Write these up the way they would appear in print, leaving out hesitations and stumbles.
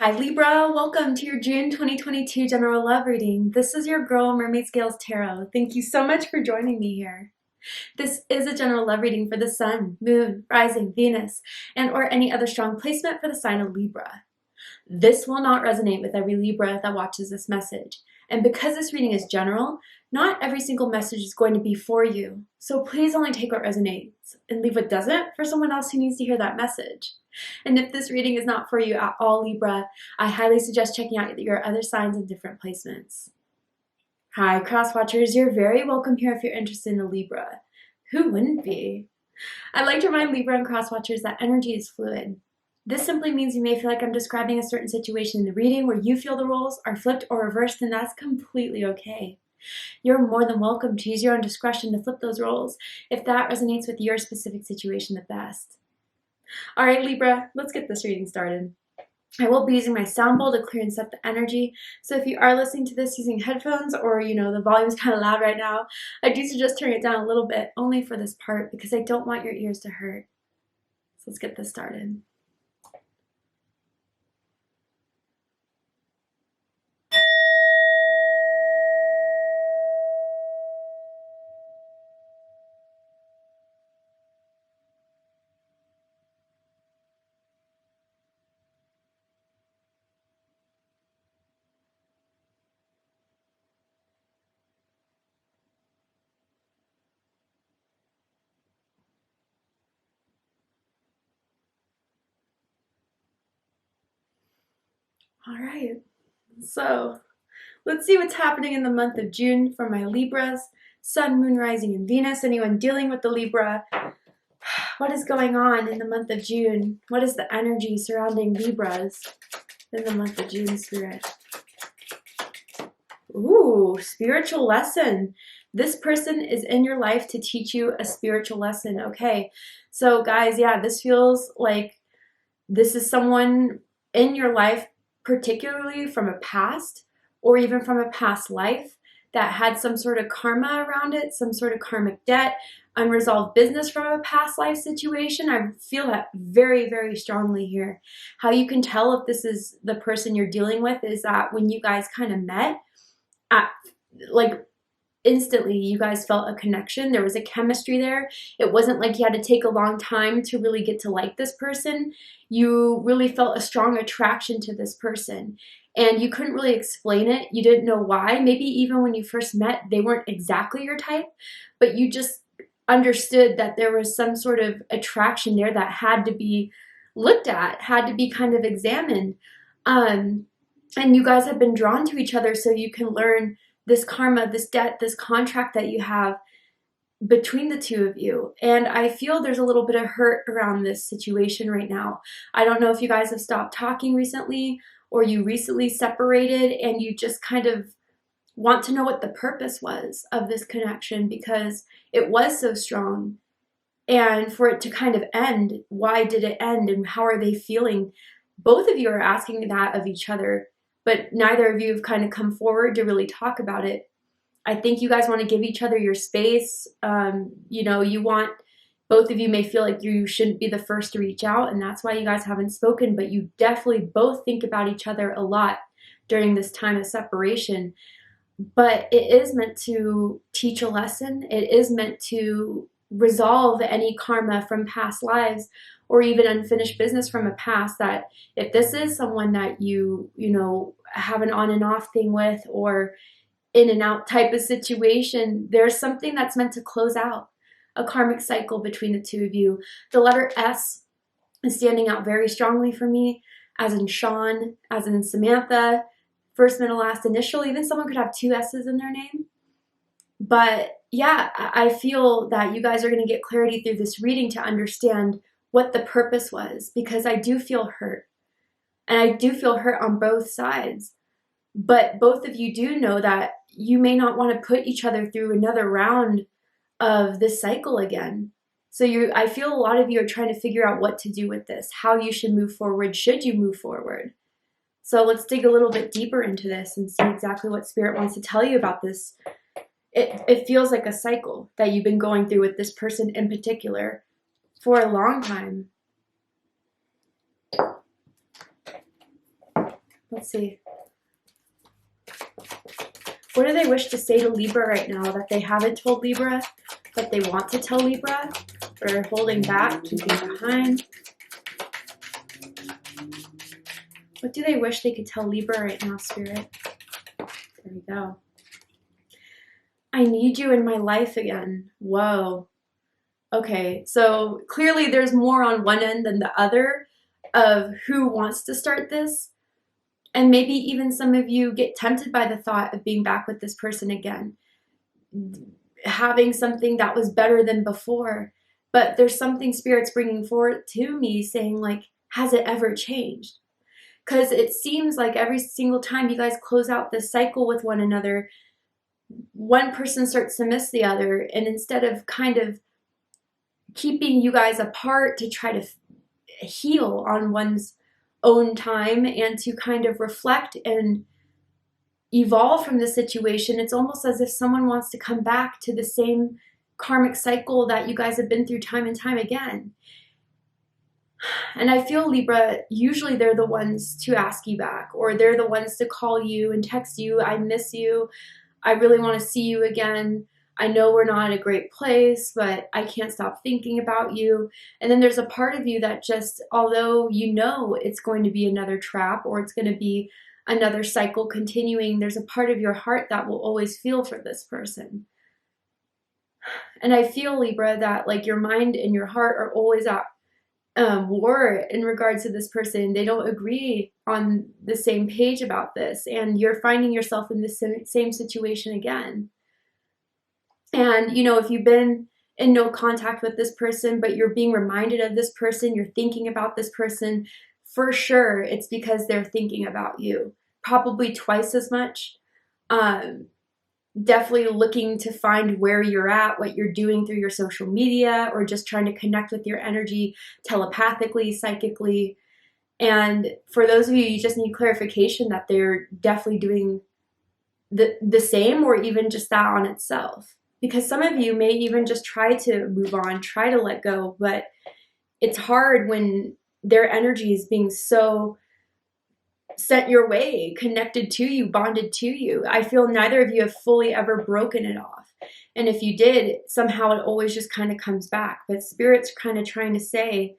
Hi Libra, welcome to your June 2022 general love reading. This is your girl Mermaid Scales Tarot. Thank you so much for joining me here. This is a general love reading for the Sun, Moon, Rising, Venus, and or any other strong placement for the sign of Libra. This will not resonate with every Libra that watches this message. And because this reading is general, not every single message is going to be for you. So please only take what resonates and leave what doesn't for someone else who needs to hear that message. And if this reading is not for you at all, Libra, I highly suggest checking out your other signs and different placements. Hi, cross watchers. You're very welcome here if you're interested in a Libra. Who wouldn't be? I'd like to remind Libra and cross watchers that energy is fluid. This simply means you may feel like I'm describing a certain situation in the reading where you feel the roles are flipped or reversed, and that's completely okay. You're more than welcome to use your own discretion to flip those roles if that resonates with your specific situation the best. All right, Libra, let's get this reading started. I will be using my sound bowl to clear and set the energy. So if you are listening to this using headphones or, the volume's kind of loud right now, I do suggest turning it down a little bit, only for this part, because I don't want your ears to hurt. So let's get this started. All right, so let's see what's happening in the month of June for my Libras, Sun, Moon, Rising, and Venus. Anyone dealing with the Libra, what is going on in the month of June? What is the energy surrounding Libras in the month of June, Spirit? Ooh, spiritual lesson. This person is in your life to teach you a spiritual lesson. Okay, so guys, yeah, this feels like this is someone in your life, particularly from a past or even from a past life, that had some sort of karma around it, some sort of karmic debt, unresolved business from a past life situation. I feel that very, very strongly here. How you can tell if this is the person you're dealing with is that when you guys kind of met, instantly you guys felt a connection. There was a chemistry there. It wasn't like you had to take a long time to really get to like this person. You really felt a strong attraction to this person, and you couldn't really explain it. You didn't know why. Maybe even when you first met, they weren't exactly your type, but you just understood that there was some sort of attraction there that had to be looked at, had to be kind of examined. And you guys have been drawn to each other so you can learn this karma, this debt, this contract that you have between the two of you. And I feel there's a little bit of hurt around this situation right now. I don't know if you guys have stopped talking recently or you recently separated and you just kind of want to know what the purpose was of this connection because it was so strong. And for it to kind of end, why did it end and how are they feeling? Both of you are asking that of each other, but neither of you have kind of come forward to really talk about it. I think you guys want to give each other your space. You want, both of you may feel like you shouldn't be the first to reach out, and that's why you guys haven't spoken, but you definitely both think about each other a lot during this time of separation. But it is meant to teach a lesson. It is meant to resolve any karma from past lives or even unfinished business from a past, that if this is someone that you have an on and off thing with or in and out type of situation, there's something that's meant to close out a karmic cycle between the two of you. The letter S is standing out very strongly for me, as in Sean, as in Samantha, first, middle, last, initial. Even someone could have two S's in their name. But yeah, I feel that you guys are going to get clarity through this reading to understand what the purpose was, because I do feel hurt. And I do feel hurt on both sides. But both of you do know that you may not want to put each other through another round of this cycle again. So I feel a lot of you are trying to figure out what to do with this, how you should move forward, should you move forward. So let's dig a little bit deeper into this and see exactly what Spirit wants to tell you about this. It feels like a cycle that you've been going through with this person in particular for a long time. Let's see. What do they wish to say to Libra right now that they haven't told Libra, but they want to tell Libra, or are holding back, keeping behind? What do they wish they could tell Libra right now, Spirit? There we go. I need you in my life again. Whoa. Okay, so clearly there's more on one end than the other of who wants to start this. And maybe even some of you get tempted by the thought of being back with this person again, having something that was better than before. But there's something Spirit's bringing forward to me saying, like, has it ever changed? Because it seems like every single time you guys close out this cycle with one another, one person starts to miss the other. And instead of kind of keeping you guys apart to try to heal on one's own time and to kind of reflect and evolve from the situation, it's almost as if someone wants to come back to the same karmic cycle that you guys have been through time and time again. And I feel, Libra, usually they're the ones to ask you back, or they're the ones to call you and text you, I miss you, I really want to see you again, I know we're not in a great place, but I can't stop thinking about you. And then there's a part of you that just, although you know it's going to be another trap or it's going to be another cycle continuing, there's a part of your heart that will always feel for this person. And I feel, Libra, that like your mind and your heart are always at war in regards to this person. They don't agree on the same page about this, and you're finding yourself in the same situation again. And, you know, if you've been in no contact with this person, but you're being reminded of this person, you're thinking about this person, for sure, it's because they're thinking about you. Probably twice as much. Definitely looking to find where you're at, what you're doing through your social media, or just trying to connect with your energy telepathically, psychically. And for those of you, you just need clarification that they're definitely doing the same, or even just that on itself. Because some of you may even just try to move on, try to let go, but it's hard when their energy is being so sent your way, connected to you, bonded to you. I feel neither of you have fully ever broken it off. And if you did, somehow it always just kind of comes back. But Spirit's kind of trying to say,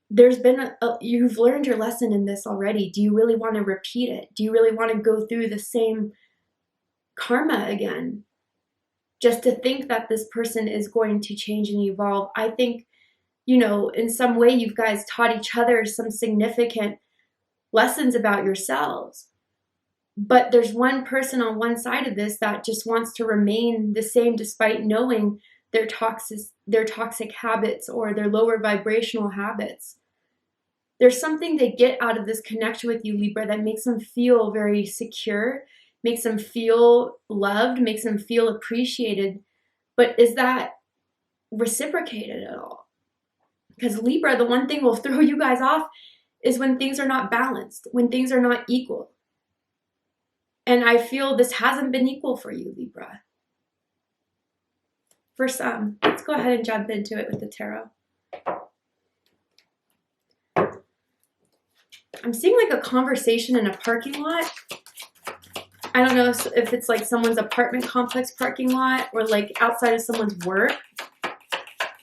there's been you've learned your lesson in this already. Do you really want to repeat it? Do you really want to go through the same karma again? Just to think that this person is going to change and evolve. I think, you know, in some way you guys taught each other some significant lessons about yourselves. But there's one person on one side of this that just wants to remain the same despite knowing their toxic habits or their lower vibrational habits. There's something they get out of this connection with you, Libra, that makes them feel very secure, makes them feel loved, makes them feel appreciated. But is that reciprocated at all? Because Libra, the one thing will throw you guys off is when things are not balanced, when things are not equal. And I feel this hasn't been equal for you, Libra. For some, let's go ahead and jump into it with the tarot. I'm seeing like a conversation in a parking lot. I don't know if it's like someone's apartment complex parking lot or like outside of someone's work.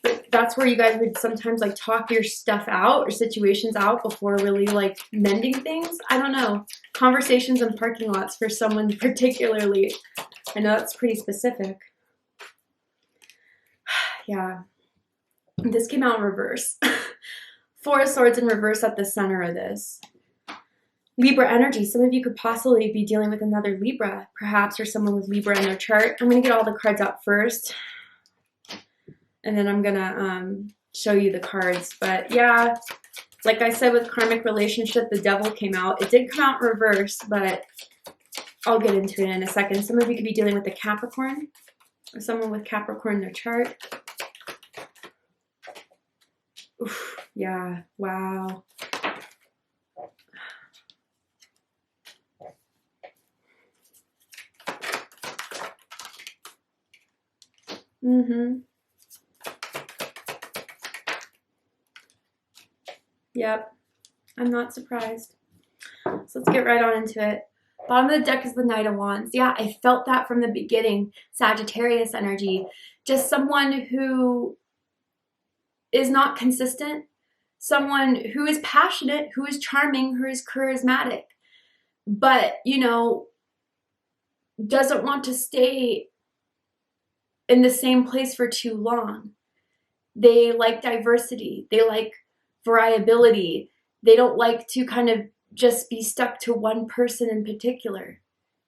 But that's where you guys would sometimes like talk your stuff out or situations out before really like mending things. I don't know. Conversations in parking lots for someone particularly. I know that's pretty specific. Yeah. This came out in reverse. Four of Swords in reverse at the center of this. Libra energy. Some of you could possibly be dealing with another Libra, perhaps, or someone with Libra in their chart. I'm going to get all the cards out first, and then I'm going to show you the cards. But yeah, like I said with karmic relationship, the Devil came out. It did come out in reverse, but I'll get into it in a second. Some of you could be dealing with a Capricorn, or someone with Capricorn in their chart. Oof, yeah, wow. Yep. I'm not surprised. So let's get right on into it. Bottom of the deck is the Knight of Wands. Yeah, I felt that from the beginning. Sagittarius energy. Just someone who is not consistent. Someone who is passionate, who is charming, who is charismatic. But, you know, doesn't want to stay in the same place for too long. They like diversity. They like variability. They don't like to kind of just be stuck to one person in particular.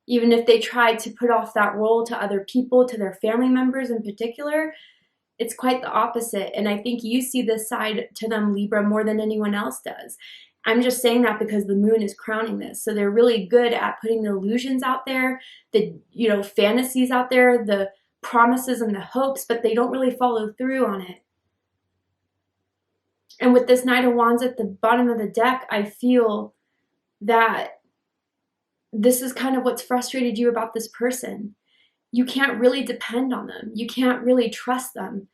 Even if they try to put off that role to other people, to their family members in particular, it's quite the opposite. And I think you see this side to them, Libra, more than anyone else does. I'm just saying that because the moon is crowning this. So they're really good at putting the illusions out there, the, you know, fantasies out there, the promises and the hopes, but they don't really follow through on it. And with this Knight of Wands at the bottom of the deck, I feel that this is kind of what's frustrated you about this person. You can't really depend on them. You can't really trust them.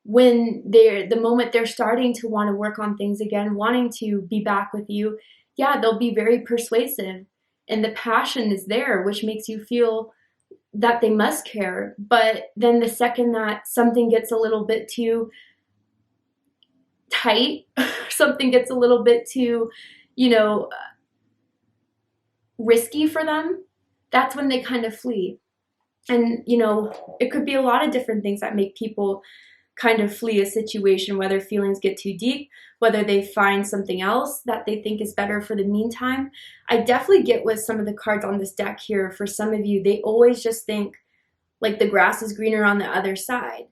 When the moment they're starting to want to work on things again, wanting to be back with you, yeah, they'll be very persuasive. And the passion is there, which makes you feel that they must care. But then the second that something gets a little bit too tight, something gets a little bit too, you know, risky for them, that's when they kind of flee. And, you know, it could be a lot of different things that make people kind of flee a situation, whether feelings get too deep, whether they find something else that they think is better for the meantime. I definitely get with some of the cards on this deck here. For some of you, they always just think like the grass is greener on the other side.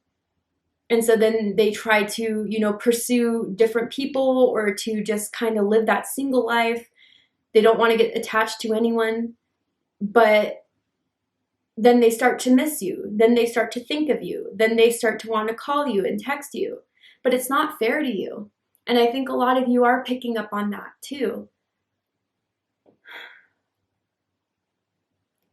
And so then they try to, you know, pursue different people or to just kind of live that single life. They don't want to get attached to anyone, but then they start to miss you. Then they start to think of you. Then they start to want to call you and text you. But it's not fair to you. And I think a lot of you are picking up on that too.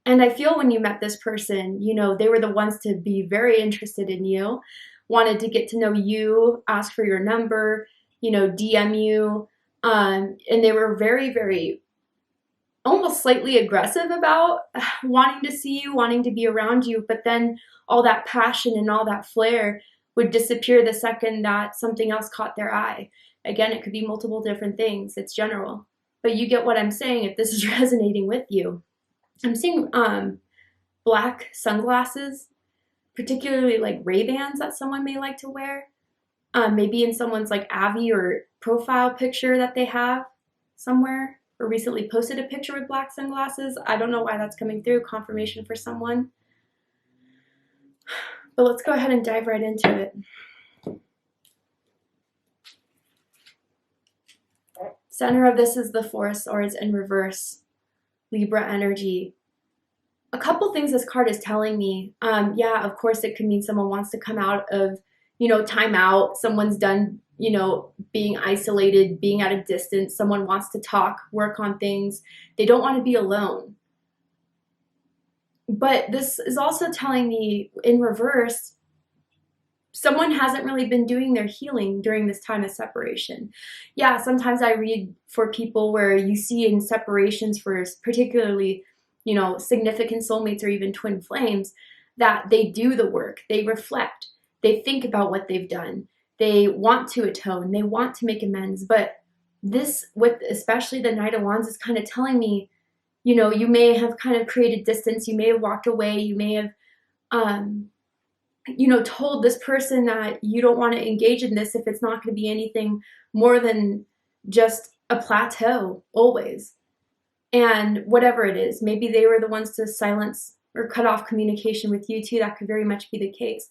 And I feel when you met this person, you know, they were the ones to be very interested in you, wanted to get to know you, ask for your number, you know, DM you. And they were very, very almost slightly aggressive about wanting to see you, wanting to be around you, but then all that passion and all that flair would disappear the second that something else caught their eye. Again, it could be multiple different things. It's general. But you get what I'm saying if this is resonating with you. I'm seeing black sunglasses, particularly like Ray-Bans that someone may like to wear. Maybe in someone's like Avi or profile picture that they have somewhere, or recently posted a picture with black sunglasses. I don't know why that's coming through, confirmation for someone. But let's go ahead and dive right into it. Center of this is the Four of Swords in reverse, Libra energy. A couple things this card is telling me. Yeah, of course it could mean someone wants to come out of, you know, time out. Someone's done, you know, being isolated, being at a distance. Someone wants to talk, work on things. They don't want to be alone. But this is also telling me in reverse, someone hasn't really been doing their healing during this time of separation. Yeah, sometimes I read for people where you see in separations for particularly, you know, significant soulmates or even twin flames, that they do the work, they reflect, they think about what they've done. They want to atone, they want to make amends, but this, with especially the Knight of Wands, is kind of telling me, you know, you may have kind of created distance, you may have walked away, you may have, you know, told this person that you don't want to engage in this if it's not going to be anything more than just a plateau, always. And whatever it is, maybe they were the ones to silence or cut off communication with you too. That could very much be the case.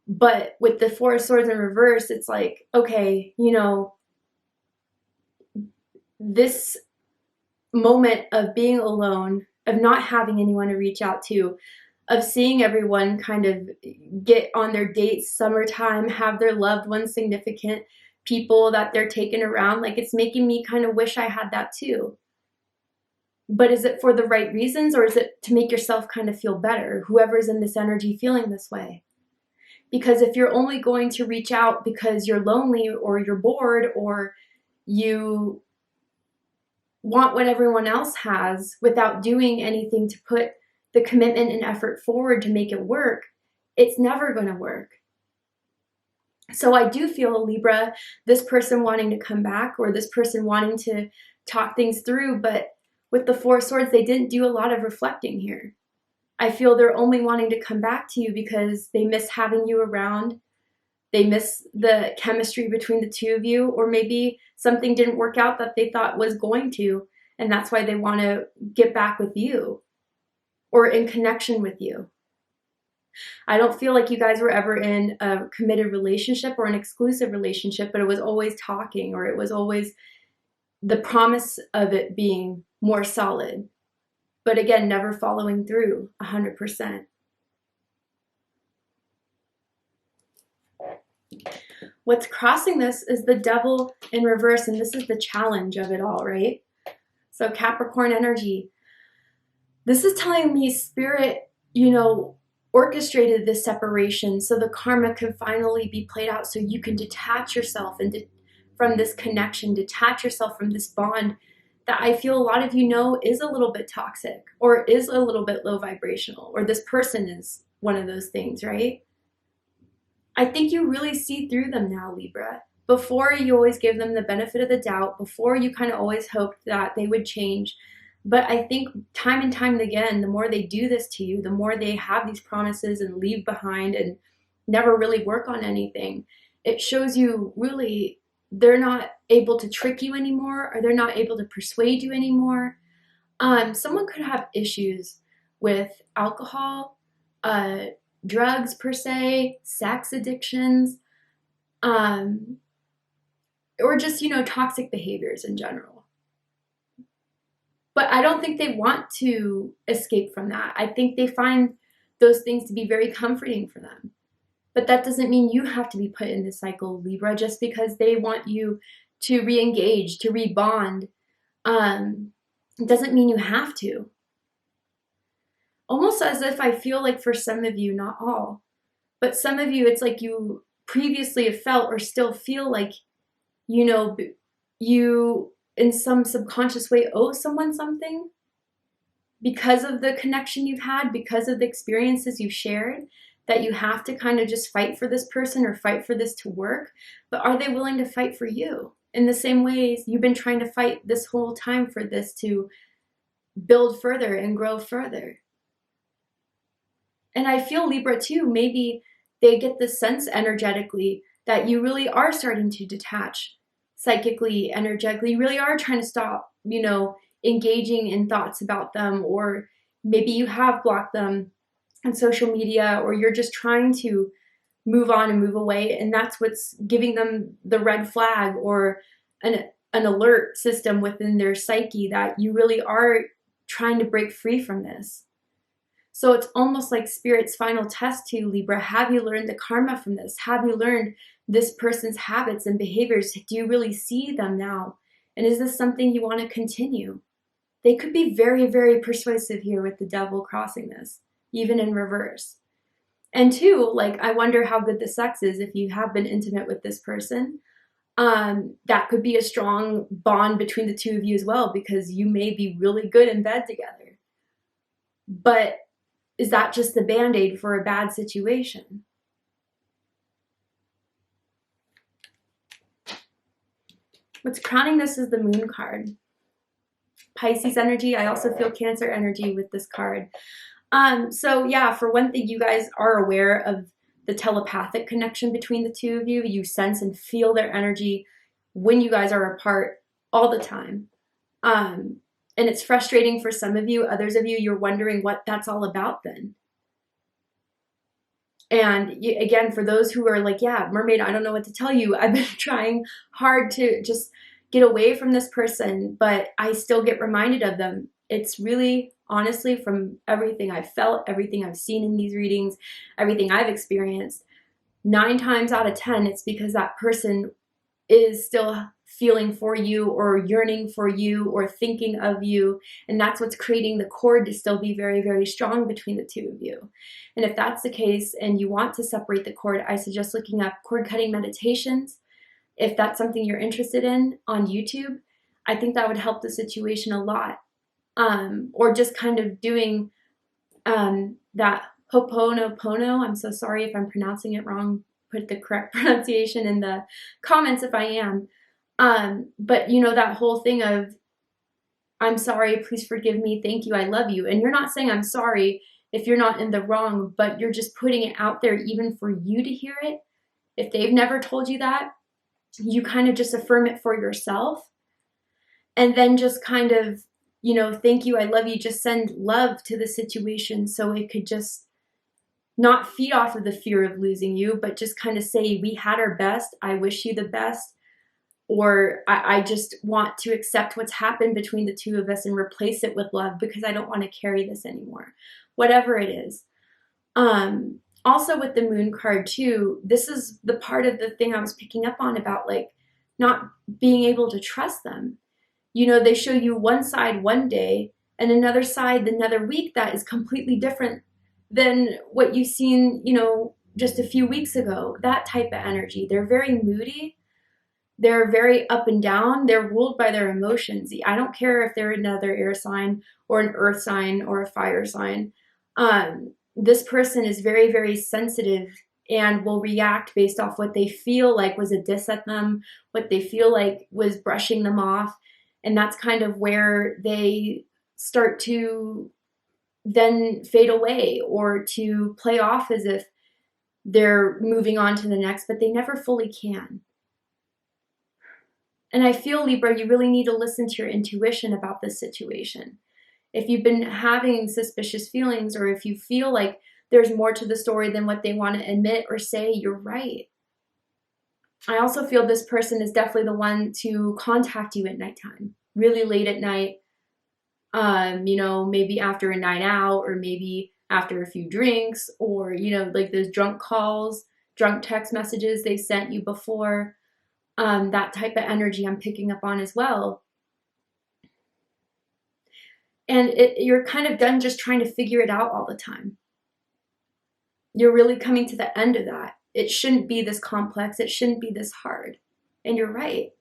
But with the Four of Swords in reverse, it's like, okay, you know, this moment of being alone, of not having anyone to reach out to, of seeing everyone kind of get on their dates, summertime, have their loved ones, significant people that they're taking around, like it's making me kind of wish I had that too. But is it for the right reasons, or is it to make yourself kind of feel better, whoever's in this energy feeling this way? Because if you're only going to reach out because you're lonely or you're bored or you want what everyone else has without doing anything to put the commitment and effort forward to make it work, it's never going to work. So I do feel, Libra, this person wanting to come back, or this person wanting to talk things through, but with the Four of Swords, they didn't do a lot of reflecting here. I feel they're only wanting to come back to you because they miss having you around. They miss the chemistry between the two of you, or maybe something didn't work out that they thought was going to, and that's why they want to get back with you or in connection with you. I don't feel like you guys were ever in a committed relationship or an exclusive relationship, but it was always talking, or it was always the promise of it being more solid. But again, never following through 100%. What's crossing this is the Devil in reverse, and this is the challenge of it all, right? So Capricorn energy. This is telling me Spirit, orchestrated this separation so the karma can finally be played out, so you can detach yourself from this connection, detach yourself from this bond that I feel a lot of you know is a little bit toxic, or is a little bit low vibrational, or this person is one of those things, right? I think you really see through them now, Libra. Before, you always gave them the benefit of the doubt. Before, you kind of always hoped that they would change. But I think time and time again, the more they do this to you, the more they have these promises and leave behind and never really work on anything, it shows you really they're not able to trick you anymore, or they're not able to persuade you anymore. Someone could have issues with alcohol, drugs per se, sex addictions, or just, toxic behaviors in general. But I don't think they want to escape from that. I think they find those things to be very comforting for them. But that doesn't mean you have to be put in this cycle, Libra, just because they want you to re-engage, to rebond. It doesn't mean you have to. Almost as if I feel like for some of you, not all, but some of you, it's like you previously have felt or still feel like, you in some subconscious way owe someone something because of the connection you've had, because of the experiences you've shared, that you have to kind of just fight for this person or fight for this to work. But are they willing to fight for you in the same ways you've been trying to fight this whole time for this to build further and grow further? And I feel, Libra, too, maybe they get the sense energetically that you really are starting to detach psychically, energetically. You really are trying to stop, engaging in thoughts about them, or maybe you have blocked them on social media, or you're just trying to move on and move away, and that's what's giving them the red flag or an alert system within their psyche that you really are trying to break free from this. So it's almost like Spirit's final test to you, Libra. Have you learned the karma from this? Have you learned this person's habits and behaviors? Do you really see them now? And is this something you want to continue? They could be very, very persuasive here with the Devil crossing this, even in reverse. And two, I wonder how good the sex is if you have been intimate with this person. That could be a strong bond between the two of you as well, because you may be really good in bed together. But is that just the Band-Aid for a bad situation? What's crowning this is the Moon card. Pisces energy. I also feel Cancer energy with this card. So yeah, for one thing, you guys are aware of the telepathic connection between the two of you. You sense and feel their energy when you guys are apart all the time. And it's frustrating for some of you. Others of you, you're wondering what that's all about then. And again, for those who are like, yeah, Mermaid, I don't know what to tell you. I've been trying hard to just get away from this person, but I still get reminded of them. It's really, honestly, from everything I've felt, everything I've seen in these readings, everything I've experienced, 9 times out of 10, it's because that person is still feeling for you, or yearning for you, or thinking of you. And that's what's creating the cord to still be very, very strong between the two of you. And if that's the case and you want to separate the cord, I suggest looking up cord cutting meditations. If that's something you're interested in on YouTube, I think that would help the situation a lot. Or just kind of doing that Ho'oponopono. I'm so sorry if I'm pronouncing it wrong. Put the correct pronunciation in the comments if I am. But you know, that whole thing of, I'm sorry, please forgive me, thank you, I love you. And you're not saying I'm sorry if you're not in the wrong, but you're just putting it out there even for you to hear it. If they've never told you that, you kind of just affirm it for yourself. And then just kind of, you know, thank you, I love you, just send love to the situation so it could just not feed off of the fear of losing you, but just kind of say, we had our best, I wish you the best, or I just want to accept what's happened between the two of us and replace it with love because I don't want to carry this anymore. Whatever it is. Also with the moon card too, this is the part of the thing I was picking up on about like not being able to trust them. You know, they show you one side one day and another side another week that is completely different than what you've seen, you know, just a few weeks ago. That type of energy. They're very moody. They're very up and down. They're ruled by their emotions. I don't care if they're another air sign or an earth sign or a fire sign. This person is very, very sensitive and will react based off what they feel like was a diss at them, what they feel like was brushing them off. And that's kind of where they start to then fade away or to play off as if they're moving on to the next, but they never fully can. And I feel, Libra, you really need to listen to your intuition about this situation. If you've been having suspicious feelings, or if you feel like there's more to the story than what they want to admit or say, you're right. I also feel this person is definitely the one to contact you at nighttime, really late at night. You know, maybe after a night out, or maybe after a few drinks, or, you know, like those drunk calls, drunk text messages they sent you before. That type of energy I'm picking up on as well. And you're kind of done just trying to figure it out all the time. You're really coming to the end of that. It shouldn't be this complex. It shouldn't be this hard. And you're right.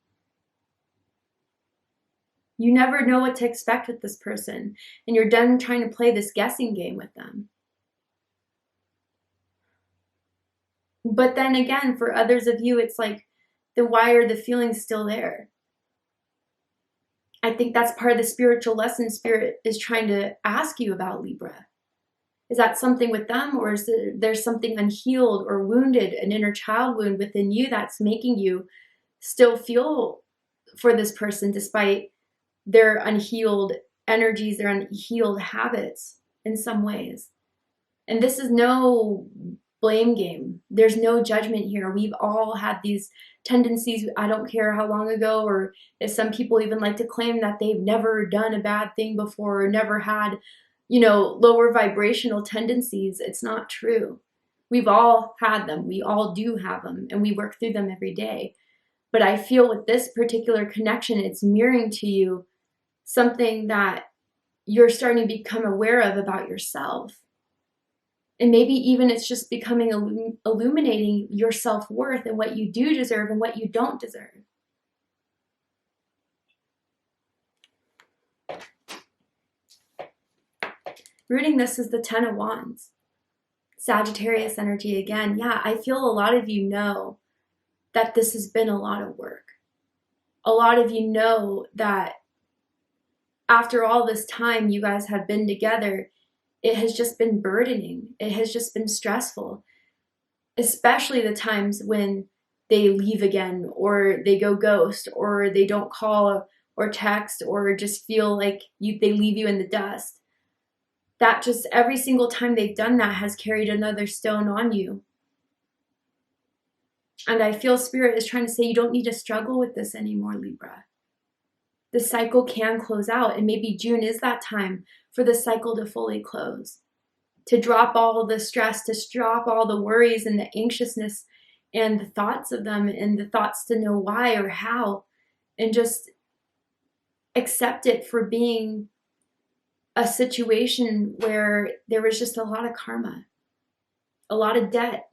You never know what to expect with this person. And you're done trying to play this guessing game with them. But then again, for others of you, it's like, then why are the feelings still there? I think that's part of the spiritual lesson Spirit is trying to ask you about, Libra. Is that something with them, or is there something unhealed or wounded, an inner child wound within you that's making you still feel for this person despite their unhealed energies, their unhealed habits in some ways? And this is no blame game. There's no judgment here. We've all had these tendencies. I don't care how long ago, or if some people even like to claim that they've never done a bad thing before or never had, you know, lower vibrational tendencies. It's not true. We've all had them. We all do have them, and we work through them every day. But I feel with this particular connection, it's mirroring to you something that you're starting to become aware of about yourself. And maybe even it's just becoming illuminating your self-worth and what you do deserve and what you don't deserve. Rooting this is the 10 of Wands. Sagittarius energy again. Yeah, I feel a lot of you know that this has been a lot of work. A lot of you know that after all this time you guys have been together, it has just been burdening. It has just been stressful, especially the times when they leave again, or they go ghost, or they don't call or text, or just feel like they leave you in the dust. That just every single time they've done that has carried another stone on you. And I feel Spirit is trying to say you don't need to struggle with this anymore, Libra. The cycle can close out, and maybe June is that time for the cycle to fully close, to drop all the stress, to drop all the worries and the anxiousness and the thoughts of them and the thoughts to know why or how, and just accept it for being a situation where there was just a lot of karma, a lot of debt,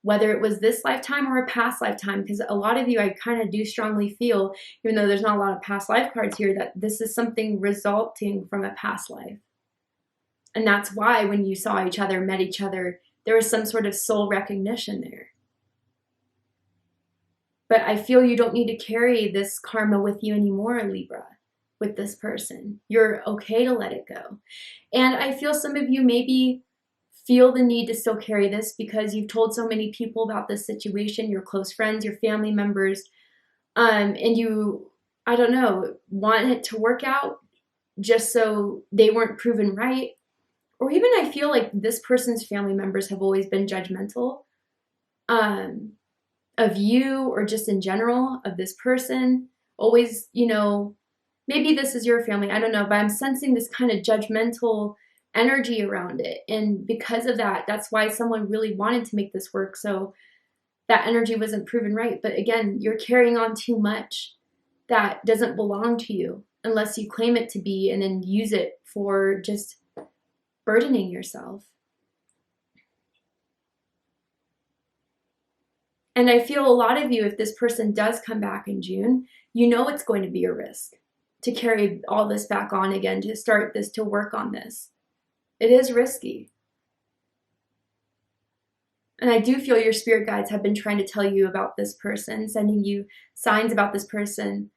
whether it was this lifetime or a past lifetime, because a lot of you, I kind of do strongly feel, even though there's not a lot of past life cards here, that this is something resulting from a past life. And that's why when you saw each other, met each other, there was some sort of soul recognition there. But I feel you don't need to carry this karma with you anymore, Libra, with this person. You're okay to let it go. And I feel some of you maybe feel the need to still carry this because you've told so many people about this situation, your close friends, your family members, and you, I don't know, want it to work out just so they weren't proven right. Or even I feel like this person's family members have always been judgmental of you, or just in general of this person. Always, you know, maybe this is your family, I don't know, but I'm sensing this kind of judgmental energy around it. And because of that, that's why someone really wanted to make this work. So that energy wasn't proven right. But again, you're carrying on too much that doesn't belong to you unless you claim it to be and then use it for just burdening yourself. And I feel a lot of you, if this person does come back in June, you know it's going to be a risk to carry all this back on again, to start this, to work on this. It is risky. And I do feel your spirit guides have been trying to tell you about this person, sending you signs about this person.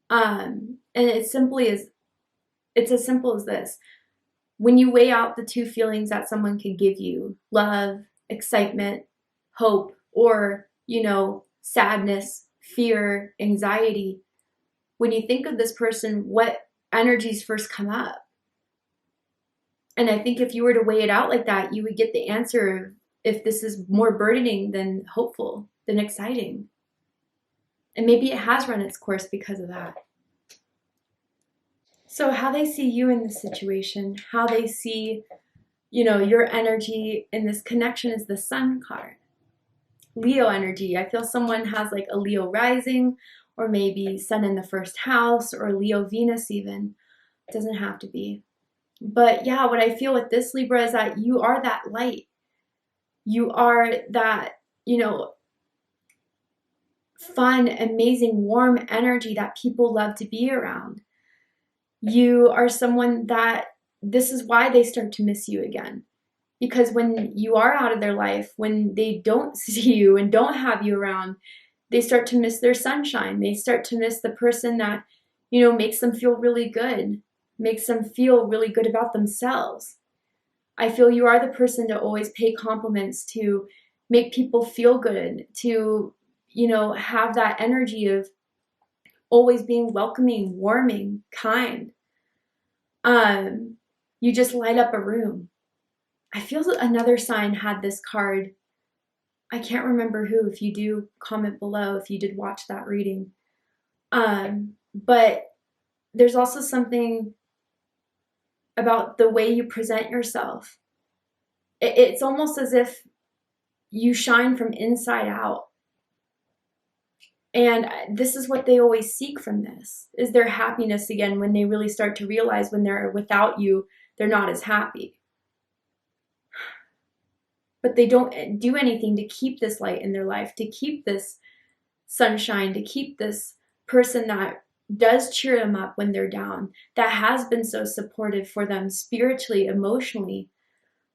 And it's as simple as this. When you weigh out the two feelings that someone can give you, love, excitement, hope, or, you know, sadness, fear, anxiety, when you think of this person, what energies first come up? And I think if you were to weigh it out like that, you would get the answer if this is more burdening than hopeful, than exciting. And maybe it has run its course because of that. So how they see you in this situation, how they see, you know, your energy in this connection is the Sun card. Leo energy. I feel someone has like a Leo rising, or maybe Sun in the first house, or Leo Venus even. It doesn't have to be. But yeah, what I feel with this Libra is that you are that light. You are that, you know, fun, amazing, warm energy that people love to be around. You are someone that this is why they start to miss you again. Because when you are out of their life, when they don't see you and don't have you around, they start to miss their sunshine. They start to miss the person that, you know, makes them feel really good, makes them feel really good about themselves. I feel you are the person to always pay compliments, to make people feel good, to, you know, have that energy of always being welcoming, warming, kind. You just light up a room. I feel that another sign had this card. I can't remember who. If you do, comment below if you did watch that reading. But there's also something about the way you present yourself. It's almost as if you shine from inside out. And this is what they always seek from this, is their happiness again, when they really start to realize when they're without you, they're not as happy. But they don't do anything to keep this light in their life, to keep this sunshine, to keep this person that does cheer them up when they're down, that has been so supportive for them spiritually, emotionally,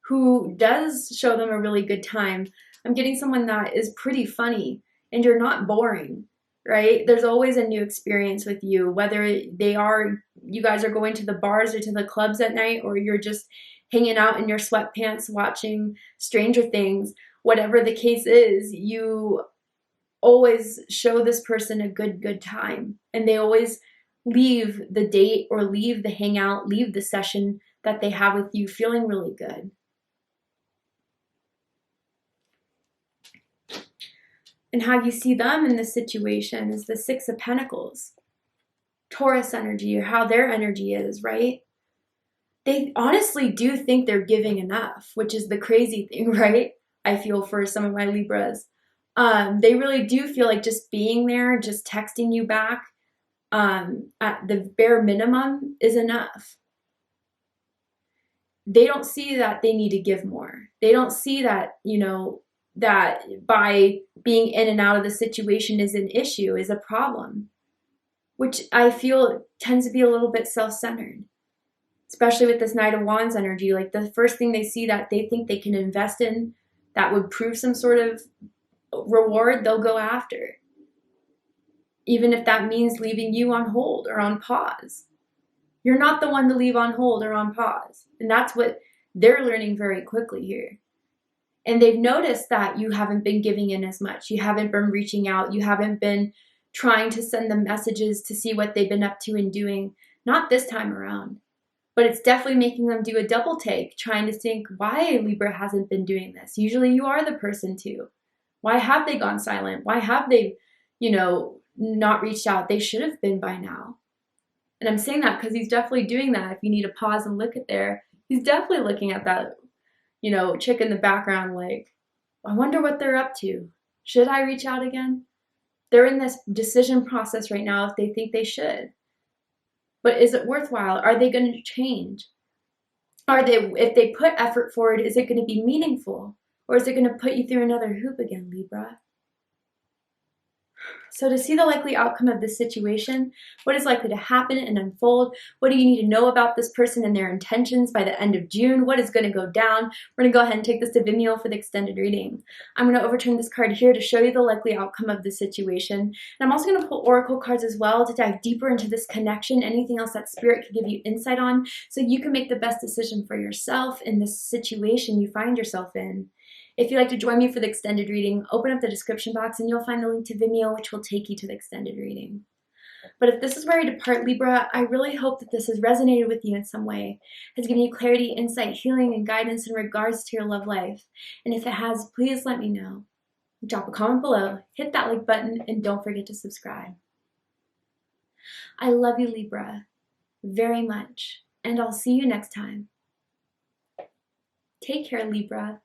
who does show them a really good time. I'm getting someone that is pretty funny, and you're not boring, right? There's always a new experience with you, whether you guys are going to the bars or to the clubs at night, or you're just hanging out in your sweatpants watching Stranger Things. Whatever the case is, you always show this person a good time. And they always leave the date or leave the hangout, leave the session that they have with you feeling really good. And how you see them in this situation is the Six of Pentacles. Taurus energy, or how their energy is, right? They honestly do think they're giving enough, which is the crazy thing, right? I feel for some of my Libras. They really do feel like just being there, just texting you back at the bare minimum is enough. They don't see that they need to give more. They don't see that, you know, that by being in and out of the situation is an issue, is a problem, which I feel tends to be a little bit self-centered, especially with this Knight of Wands energy. Like the first thing they see that they think they can invest in that would prove some sort of reward, they'll go after. Even if that means leaving you on hold or on pause. You're not the one to leave on hold or on pause. And that's what they're learning very quickly here. And they've noticed that you haven't been giving in as much. You haven't been reaching out. You haven't been trying to send them messages to see what they've been up to and doing. Not this time around. But it's definitely making them do a double take, trying to think why Libra hasn't been doing this. Usually you are the person to. Why have they gone silent? Why have they, not reached out? They should have been by now. And I'm saying that because he's definitely doing that. If you need to pause and look at there, he's definitely looking at that, chick in the background like, I wonder what they're up to. Should I reach out again? They're in this decision process right now if they think they should. But is it worthwhile? Are they going to change? If they put effort forward, is it going to be meaningful? Or is it going to put you through another hoop again, Libra? So to see the likely outcome of this situation, what is likely to happen and unfold, what do you need to know about this person and their intentions by the end of June, what is going to go down, we're going to go ahead and take this to Vimeo for the extended reading. I'm going to overturn this card here to show you the likely outcome of this situation. And I'm also going to pull oracle cards as well to dive deeper into this connection, anything else that spirit could give you insight on, so you can make the best decision for yourself in this situation you find yourself in. If you'd like to join me for the extended reading, open up the description box and you'll find the link to Vimeo, which will take you to the extended reading. But if this is where I depart, Libra, I really hope that this has resonated with you in some way, has given you clarity, insight, healing, and guidance in regards to your love life. And if it has, please let me know. Drop a comment below, hit that like button, and don't forget to subscribe. I love you, Libra, very much, and I'll see you next time. Take care, Libra.